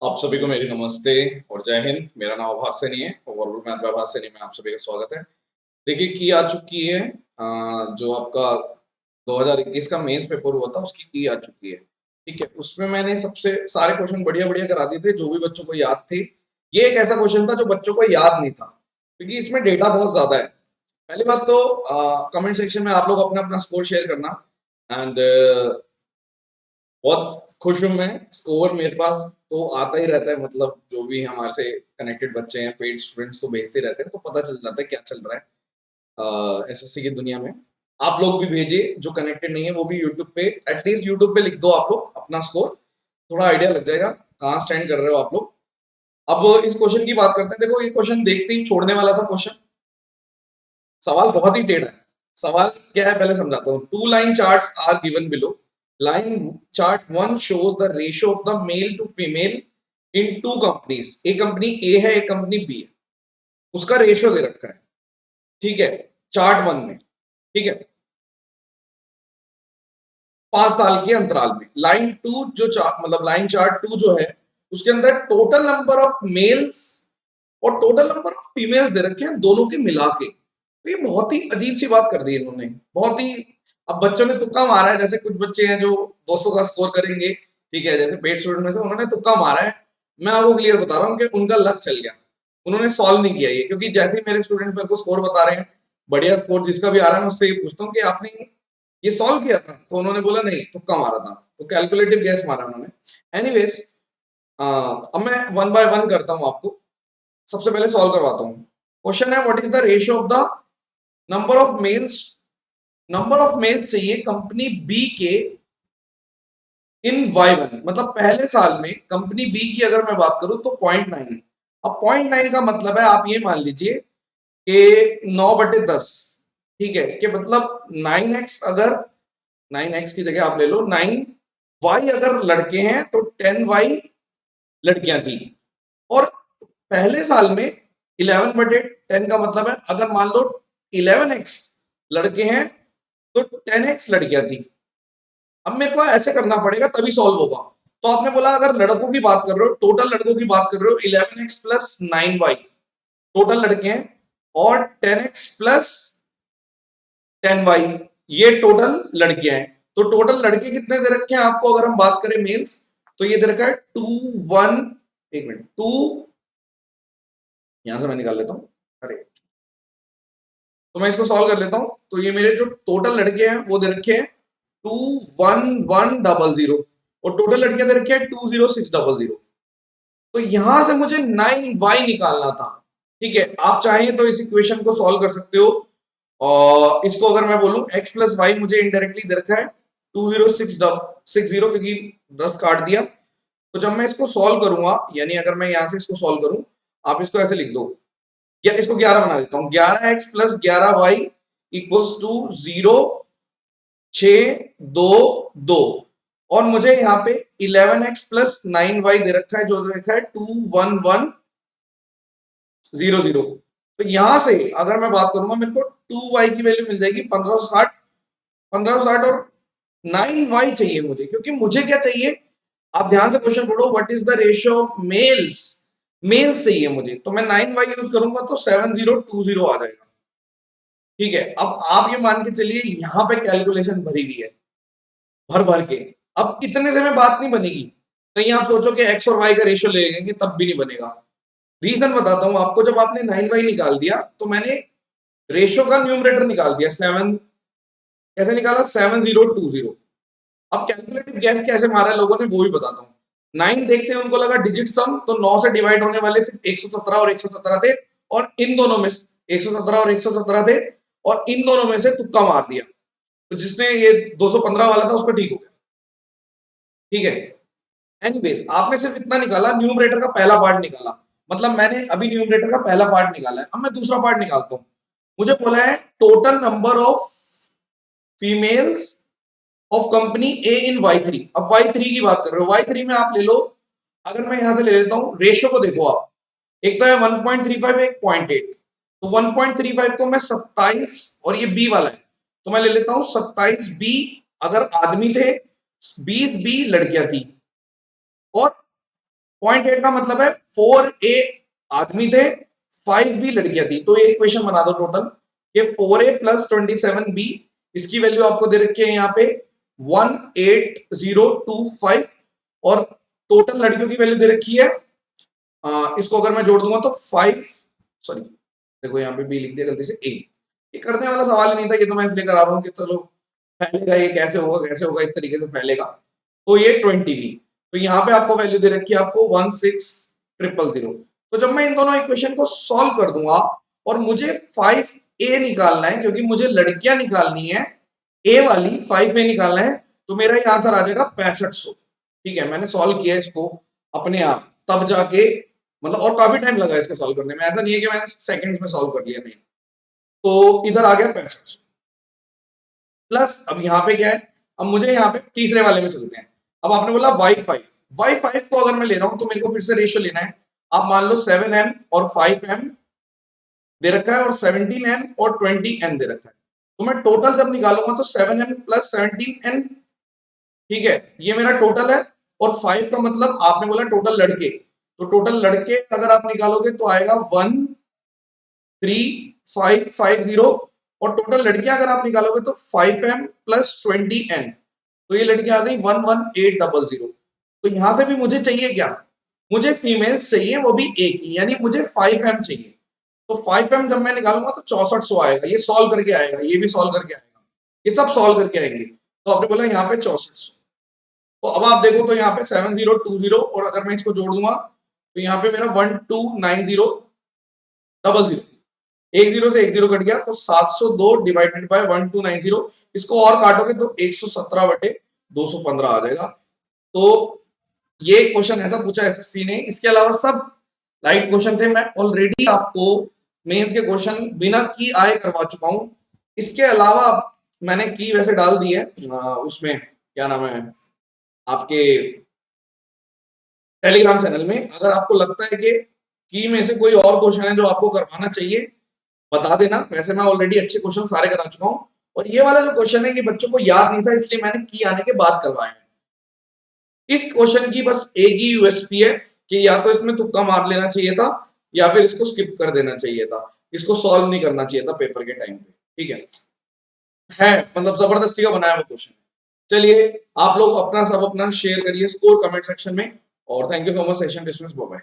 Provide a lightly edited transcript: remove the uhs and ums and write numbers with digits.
आप सभी को मेरी नमस्ते और जय हिंद। मेरा नाम आभास सैनी है और वर्ल्ड मैथ में आभास सैनी में आप सभी का स्वागत है। देखिए की आ चुकी है जो आपका 2021 का मेंस पेपर हुआ था उसकी की आ चुकी है। ठीक है, उसमें मैंने सबसे सारे क्वेश्चन बढ़िया बढ़िया करा दिए थे जो भी बच्चों को याद थे। ये एक ऐसा क्वेश्चन था जो बच्चों को याद नहीं था क्योंकि इसमें डेटा बहुत ज्यादा है। पहली बात तो कमेंट सेक्शन में आप लोग अपना अपना स्कोर शेयर करना। एंड बहुत खुश हूँ मैं, स्कोर मेरे पास तो आता ही रहता है। मतलब जो भी हमारे से कनेक्टेड बच्चे हैं, पेड स्टूडेंट्स तो भेजते रहते हैं, तो पता चल जाता है क्या चल रहा है एसएससी की दुनिया में। आप लोग भी भेजिए, जो कनेक्टेड नहीं है वो भी यूट्यूब पे, एटलीस्ट यूट्यूब पे लिख दो आप लोग अपना स्कोर, थोड़ा आइडिया लग जाएगा कहाँ स्टैंड कर रहे हो आप लोग। अब इस क्वेश्चन की बात करते हैं। देखो ये क्वेश्चन देखते ही छोड़ने वाला था क्वेश्चन। सवाल बहुत ही टेढ़ा है। सवाल क्या है पहले समझाता हूँ। Two line charts are given below. Line chart one shows the ratio of the male to female in two companies. एक कंपनी ए है, एक कंपनी बी है, उसका रेशियो दे रखा है। ठीक है, चार्ट वन में। ठीक है, 5 साल के अंतराल में। लाइन टू जो मतलब लाइन चार्ट टू जो है उसके अंदर टोटल नंबर ऑफ मेल्स और टोटल नंबर ऑफ फीमेल्स दे रखे हैं दोनों के मिला के। तो ये बहुत ही अजीब सी बात कर दी इन्होंने, बहुत ही। अब बच्चों ने तुक्का मारा है, जैसे कुछ बच्चे हैं जो 200 का स्कोर करेंगे, ठीक है, जैसे पेड स्टूडेंट में से उन्होंने तुक्का मारा है। मैं आपको क्लियर बता रहा हूँ कि उनका लक चल गया, उन्होंने सॉल्व नहीं किया ये। क्योंकि जैसे ही मेरे स्टूडेंट मेरे को स्कोर बता रहे हैं, बढ़िया स्कोर जिसका भी आ रहा है, मैं उससे ये पूछता हूँ कि आपने ये सॉल्व किया था, तो उन्होंने बोला नहीं, तुक्का मारा था। तो कैलकुलेटिव गैस मारा उन्होंने। एनीवेज, अब मैं वन बाय वन करता हूँ आपको। सबसे पहले सॉल्व करवाता हूँ। क्वेश्चन है, what is the ratio of the number of males. Number of males चाहिए कंपनी बी के इन Y1। मतलब पहले साल में कंपनी बी की अगर मैं बात करूं तो 0.9। अब 0.9 का मतलब है, आप ये मान लीजिए कि 9/10। ठीक है, कि मतलब 9x, अगर 9x की जगह आप ले लो 9y, अगर लड़के हैं तो 10y लड़कियां थी। और पहले साल में 11/10 का मतलब है, अगर मान लो 11x लड़के हैं तो 10x लड़कियां थी। अब मेरे को ऐसे करना पड़ेगा तभी सॉल्व होगा। तो आपने बोला अगर लड़कों की बात कर रहे हो, टोटल लड़कों की बात कर रहे हो, 11x प्लस 9y टोटल लड़के हैं, और 10x प्लस 10y ये टोटल लड़कियां हैं। तो टोटल लड़के कितने दे रखे हैं आपको, अगर हम बात करें मेल्स, तो ये दे रखा है 2 1, एक मिनट, 2, यहां से मैं निकाल लेता हूं। अरे, तो मैं इसको सॉल्व कर लेता हूं। तो ये मेरे जो टोटल लड़के हैं वो दे रखे हैं 21100, और टोटल लड़कियां दे रखी है 20600। तो यहां से मुझे 9y निकालना था। ठीक है, आप चाहें तो इस इक्वेशन को सॉल्व कर सकते हो। और इसको अगर मैं बोलूं x प्लस वाई, मुझे इनडायरेक्टली दे रखा है 20660, क्योंकि 10 काट दिया। तो जब मैं इसको सॉल्व करूंगा, यानी अगर मैं यहां से इसको सॉल्व करूं, आप इसको ऐसे लिख दो, या इसको 11 बना देता हूं। 11x plus 11y equals to 0,622। और मुझे यहाँ पे 11x प्लस 9y दे रखा है, जो दे रखा है 21100। तो यहां से अगर मैं बात करूंगा, मेरे को 2y की वैल्यू मिल जाएगी 1560। 1560 और 9y चाहिए मुझे, क्योंकि मुझे क्या चाहिए, आप ध्यान से क्वेश्चन पढ़ो, what is the ratio of males. Males चाहिए मुझे, तो मैं 9y यूज करूंगा तो 7020 आ जाएगा। ठीक है, अब आप ये मान के चलिए यहां पे कैलकुलेशन भरी हुई है, भर भर के। अब इतने से में बात नहीं बनेगी। कहीं आप सोचो कि एक्स और वाई का रेशियो ले लेंगे, तब भी नहीं बनेगा। रीजन बताता हूं आपको। जब आपने 9y निकाल दिया, तो मैंने रेशियो का न्यूमरेटर निकाल दिया 7। कैसे निकाला, 7020। अब कैलकुलेटिव गैस कैसे मारा है लोगों ने, वो भी बताता हूँ। 9 देखते हैं, उनको लगा डिजिट सम, तो 9 से डिवाइड होने वाले सिर्फ 117 और 117 थे, और इन दोनों में 117 और 117 थे, और इन दोनों में से तुक्का मार दिया। तो जिसने ये 215 वाला था उसका ठीक हो गया। ठीक है, एनीवेज आपने सिर्फ इतना निकाला, न्यूमरेटर का पहला पार्ट निकाला। मतलब मैंने अभी न्यूमरेटर का पहला पार्ट निकाला है। अब मैं दूसरा पार्ट निकालता हूं। मुझे बोला है total number of females of company A in Y3। अब Y3 की बात कर रहे हो, Y3 में आप ले लो, अगर मैं यहां से ले लेता हूं, रेशियो को देखो आप, एक तो है 1.35, एक 0.8। तो 1.35 को मैं 27, और ये बी वाला है, तो मैं ले लेता हूं 27B अगर आदमी थे, 20B लड़कियां थी, और 0.8 का मतलब है 4A आदमी थे, 5B लड़कियां थी। तो ये इक्वेशन बना दो टोटल, ये 4A प्लस 27B, इसकी वैल्यू आपको दे रखी है यहाँ पे 18025, और टोटल लड़कियों की वैल्यू दे रखी है, इसको अगर मैं जोड़ दूंगा तो 5, सॉरी देखो यहाँ पे बी लिख दिया गलती से ए। ये करने वाला सवाल ही नहीं था, ये तो मैं इसलिए करा रहा हूँ कि चलो फैलेगा, ये कैसे होगा इस तरीके से फैलेगा। तो ये 20B, तो यहाँ पे आपको वैल्यू दे रखी है आपको 16000। तो जब मैं इन दोनों इक्वेशन को सॉल्व कर दूंगा और मुझे 5A निकालना है, क्योंकि मुझे लड़कियां निकालनी है, ए वाली 5A निकालना है, तो मेरा ये आंसर आ जाएगा 6500। ठीक है, मैंने सॉल्व किया इसको अपने आप, तब जाके मतलब, और काफी टाइम लगा इसके सॉल्व करने में, ऐसा नहीं है कि मैंने सेकंड्स में सॉल्व कर लिया, नहीं। तो इधर आ गया 6500 प्लस, अब यहाँ पे क्या है, अब मुझे यहाँ पे तीसरे वाले में चलते हैं। अब आपने बोला y5 को अगर मैं ले रहा हूं तो मेरे को फिर से रेशियो लेना है। आप मान लो 7n और 5m दे रखा है, और 17n और 20n दे रखा है। तो मैं टोटल जब निकालूंगा तो 7n प्लस 17n, ठीक है, ये मेरा टोटल है। और 5 का मतलब आपने बोला टोटल लड़के, तो टोटल लड़के अगर आप निकालोगे तो आएगा 13550, और टोटल लड़कियां अगर आप निकालोगे तो 5m प्लस 20n, तो ये लड़की आ गई 11800। तो यहां से भी मुझे चाहिए क्या, मुझे फीमेल्स चाहिए, वो भी एक ही, यानी मुझे 5m चाहिए। तो 5m जब मैं निकालूंगा तो 6400 आएगा, ये सॉल्व करके आएगा, ये भी सॉल्व करके आएगा, ये सब सॉल्व करके आएंगे। तो आपने बोला यहाँ पे 6400। तो अब आप देखो तो यहाँ पे 7020, और अगर मैं इसको जोड़ दूंगा तो यहाँ पे मेरा 1290000, एक जीरो से एक जीरो कट गया, तो 702 डिवाइडेड बाय 1290, इसको और काटोगे तो 117/215 आ जाएगा। तो ये क्वेश्चन ऐसा पूछा एसएससी ने, इसके अलावा सब लाइट क्वेश्चन थे। मैं ऑलरेडी आपको मेंस के क्वेश्चन बिना की आए करवा चुका हूं। इसके अलावा मैंने की वैसे डाल दी है उसमें, क्या नाम है आपके टेलीग्राम चैनल में। अगर आपको लगता है कि की में से कोई और क्वेश्चन है जो आपको करवाना चाहिए, बता देना। वैसे मैं ऑलरेडी अच्छे क्वेश्चन सारे करा चुका हूं, और ये वाला जो क्वेश्चन है ये बच्चों को याद नहीं था, इसलिए मैंने की आने के बाद करवाया है। इस क्वेश्चन की बस एक ही यूएसपी है कि या तो इसमें तुक्का मार लेना चाहिए था, या फिर इसको स्किप कर देना चाहिए था, इसको सॉल्व नहीं करना चाहिए था पेपर के टाइम पे। ठीक है मतलब जबरदस्ती का बनाया हुआ क्वेश्चन। चलिए आप लोग अपना सब अपना शेयर करिए स्कोर कमेंट सेक्शन में, और thank you so much. Session dismiss, bye bye.